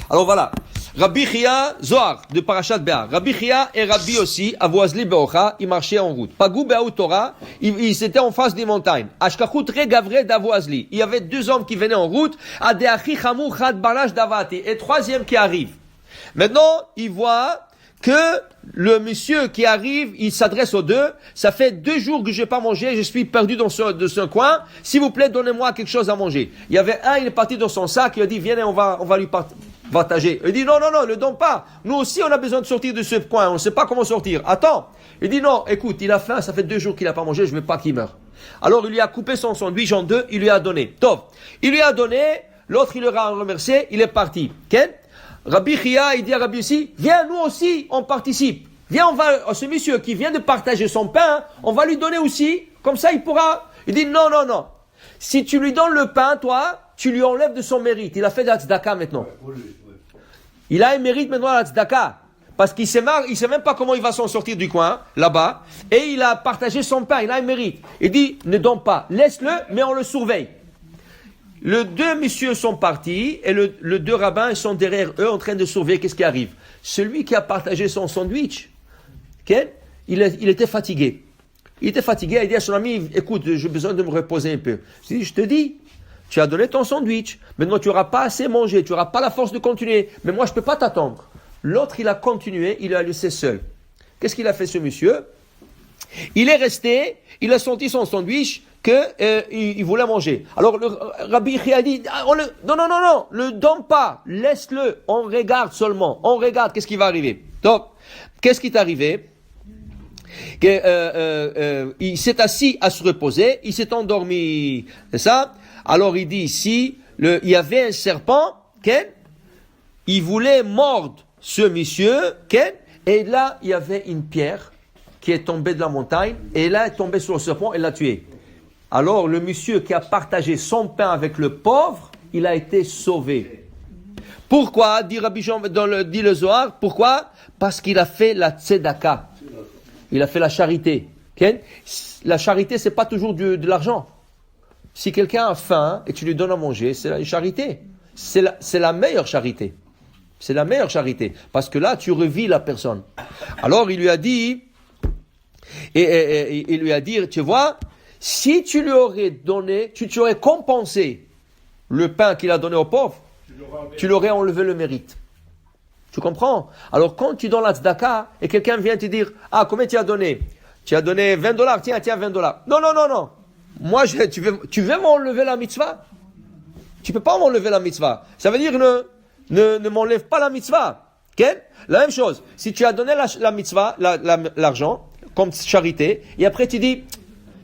Alors voilà. Rabbi Chia, Zohar, de Parashat Béar. Rabbi Chia et Rabbi aussi, Avoazli Beocha, ils marchaient en route. Pagou Be'aou Torah, ils étaient en face des montagnes. Ashkachut Regavre d'Avoazli. Il y avait deux hommes qui venaient en route. Adeachi Chamou Chad Balash Davati. Et troisième qui arrive. Maintenant, ils voient que le monsieur qui arrive, il s'adresse aux deux. Ça fait 2 jours que je n'ai pas mangé, je suis perdu dans ce coin. S'il vous plaît, donnez-moi quelque chose à manger. Il y avait un, il est parti dans son sac, il a dit, viens, on va lui partager. Il dit, non, ne donne pas. Nous aussi, on a besoin de sortir de ce coin, on ne sait pas comment sortir. Attends. Il dit, non, écoute, il a faim, ça fait 2 jours qu'il n'a pas mangé, je ne veux pas qu'il meure. Alors, il lui a coupé son sandwich en 2, il lui a donné. Top. Il lui a donné, l'autre, il le a remercié, il est parti. Ken? Rabbi Chia, il dit à Rabbi aussi, viens, nous aussi, on participe. Viens, ce monsieur qui vient de partager son pain, on va lui donner aussi, comme ça il pourra. Il dit, non. Si tu lui donnes le pain, toi, tu lui enlèves de son mérite. Il a fait de la tzedaka maintenant. Il a un mérite maintenant à la tzedaka. Parce qu'il sait même pas comment il va s'en sortir du coin, là-bas. Et il a partagé son pain, il a un mérite. Il dit, ne donne pas, laisse-le, mais on le surveille. Les 2 messieurs sont partis et les 2 rabbins sont derrière eux en train de surveiller qu'est-ce qui arrive. Celui qui a partagé son sandwich, il était fatigué. Il était fatigué, il a dit à son ami, écoute, j'ai besoin de me reposer un peu. Je te dis, tu as donné ton sandwich, maintenant tu n'auras pas assez mangé, tu n'auras pas la force de continuer, mais moi je ne peux pas t'attendre. L'autre, il a continué, il l'a laissé seul. Qu'est-ce qu'il a fait ce monsieur? Il est resté, il a senti son sandwich, il voulait manger. Alors le Rabbi Chia a dit, non, le donne pas, laisse-le, on regarde seulement, on regarde qu'est-ce qui va arriver. Donc, qu'est-ce qui est arrivé? Il s'est assis à se reposer, il s'est endormi, c'est ça? Alors il dit ici, il y avait un serpent, il voulait mordre ce monsieur, et là il y avait une pierre qui est tombée de la montagne, et là elle est tombée sur le serpent et l'a tué. Alors, le monsieur qui a partagé son pain avec le pauvre, il a été sauvé. Pourquoi, dit Rabbi Jean, dit le Zohar, pourquoi? Parce qu'il a fait la tzedaka. Il a fait la charité. Okay? La charité, c'est pas toujours de l'argent. Si quelqu'un a faim et tu lui donnes à manger, c'est la charité. C'est la meilleure charité. C'est la meilleure charité. Parce que là, tu revis la personne. Alors, il lui a dit, il lui a dit, tu vois, si tu lui aurais donné, tu aurais compensé le pain qu'il a donné aux pauvres, tu l'aurais enlevé le mérite. Tu comprends? Alors quand tu donnes la tzedaka et quelqu'un vient te dire, combien tu as donné? Tu as donné $20, tiens $20. Non. Moi, tu veux m'enlever la mitzvah? Tu peux pas m'enlever la mitzvah. Ça veut dire ne m'enlève pas la mitzvah. Okay? La même chose. Si tu as donné la mitzvah, l'argent, comme charité, et après tu dis,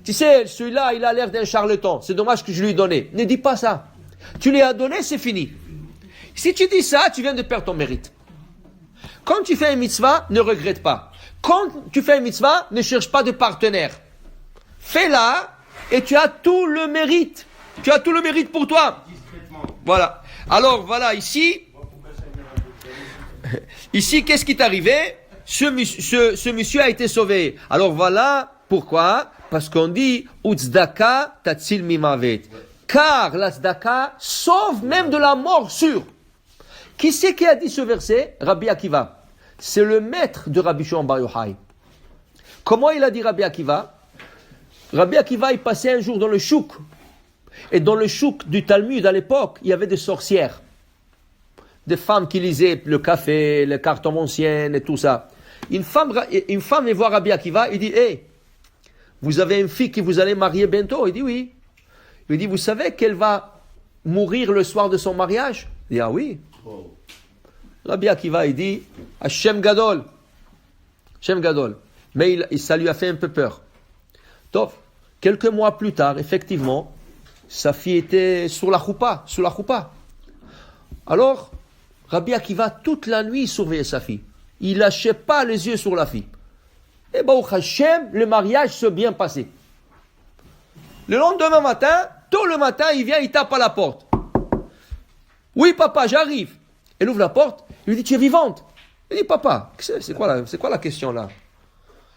tu sais, celui-là, il a l'air d'un charlatan. C'est dommage que je lui ai donné. Ne dis pas ça. Tu lui as donné, c'est fini. Si tu dis ça, tu viens de perdre ton mérite. Quand tu fais une mitzvah, ne regrette pas. Quand tu fais une mitzvah, ne cherche pas de partenaire. Fais-la et tu as tout le mérite. Tu as tout le mérite pour toi. Voilà. Alors, voilà, ici, qu'est-ce qui est arrivé? Ce monsieur a été sauvé. Alors, voilà pourquoi. Parce qu'on dit, Uzdaka tatsil mimavet. Car la tzedaka sauve même de la mort sûre. Qui c'est qui a dit ce verset? Rabbi Akiva. C'est le maître de Rabbi Shimon Bar Yochai. Comment il a dit Rabbi Akiva? Rabbi Akiva, il passait un jour dans le chouk. Et dans le chouk du Talmud à l'époque, il y avait des sorcières. Des femmes qui lisaient le café, les cartons anciens et tout ça. Une femme vient voir Rabbi Akiva, il dit, vous avez une fille que vous allez marier bientôt? Il dit oui. Il dit, vous savez qu'elle va mourir le soir de son mariage? Il dit, oui. Rabbi Akiva, il dit, Hashem Gadol. Hashem Gadol. Mais ça lui a fait un peu peur. Donc, quelques mois plus tard, effectivement, sa fille était sur la choupa. Alors, Rabbi Akiva, toute la nuit, il surveillait sa fille. Il lâchait pas les yeux sur la fille. Et Baruch Hashem, le mariage s'est bien passé. Le lendemain matin, tôt le matin, il vient, il tape à la porte. Oui, papa, j'arrive. Elle ouvre la porte, il lui dit, tu es vivante? Il dit, papa, c'est quoi la question là?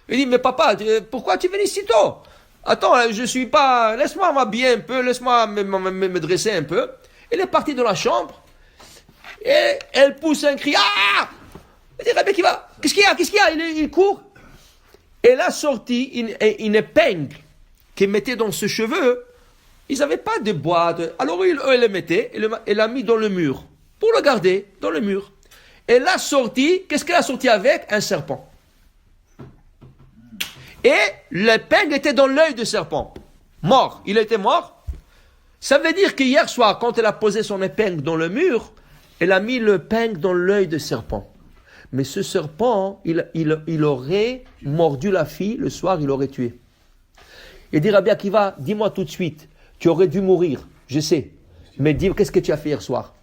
Il dit, mais papa, pourquoi tu viens si tôt? Attends, je suis pas, laisse-moi m'habiller un peu, laisse-moi me dresser un peu. Il est parti de la chambre. Et elle pousse un cri. Ah! Elle dit, Rabbi Akiva, qu'est-ce qu'il y a? Il court. Elle a sorti une épingle qu'elle mettait dans ses cheveux. Ils n'avaient pas de boîte. Alors elle le mettait, elle l'a mis dans le mur. Pour le garder, dans le mur. Elle a sorti, qu'est-ce qu'elle a sorti avec? Un serpent. Et l'épingle était dans l'œil du serpent. Mort. Il était mort. Ça veut dire qu'hier soir, quand elle a posé son épingle dans le mur, elle a mis l'épingle dans l'œil du serpent. Mais ce serpent, il aurait mordu la fille, le soir, il l'aurait tué. Il dit, Rabbi Akiva, dis-moi tout de suite, tu aurais dû mourir, je sais. Mais dis, qu'est-ce que tu as fait hier soir?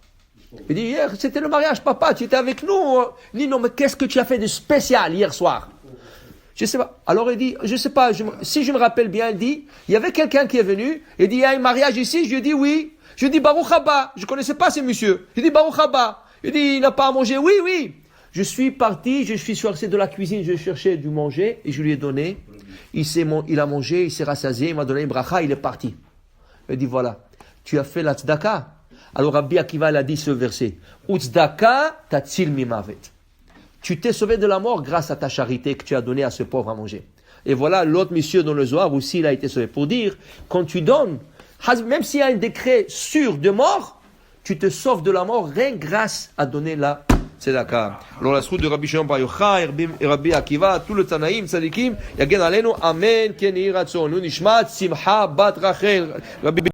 Il dit, hier, c'était le mariage, papa, tu étais avec nous. Il dit, non, mais qu'est-ce que tu as fait de spécial hier soir? Je sais pas. Alors il dit, je sais pas, si je me rappelle bien, il dit, il y avait quelqu'un qui est venu, il dit, il y a un mariage ici, je lui ai dit oui. Je lui ai dit, Baruch Haba, je connaissais pas ces messieurs. Il dit, Baruch Haba. Il dit, il n'a pas à manger, oui. Je suis parti, je suis sorti de la cuisine, je cherchais du manger, et je lui ai donné. Il a mangé, il s'est rassasié, il m'a donné une bracha, il est parti. Il dit, voilà, tu as fait la tzedaka. Alors Rabbi Akiva a dit ce verset, Utzedaka tatzil mimavet. Tu t'es sauvé de la mort grâce à ta charité que tu as donnée à ce pauvre à manger. Et voilà, l'autre monsieur dans le Zohar aussi, il a été sauvé. Pour dire, quand tu donnes, même s'il y a un décret sûr de mort, tu te sauves de la mort rien grâce à donner la tzedaka. Alors la route de Rabbi Shimon Bar Yochai et Rabbi Akiva, tout le Tanaïm, Tzadikim, Yagen Alenu, Amen, Ken Yiratzon, Nishmat, Simcha, Bat Rachel, Rabbi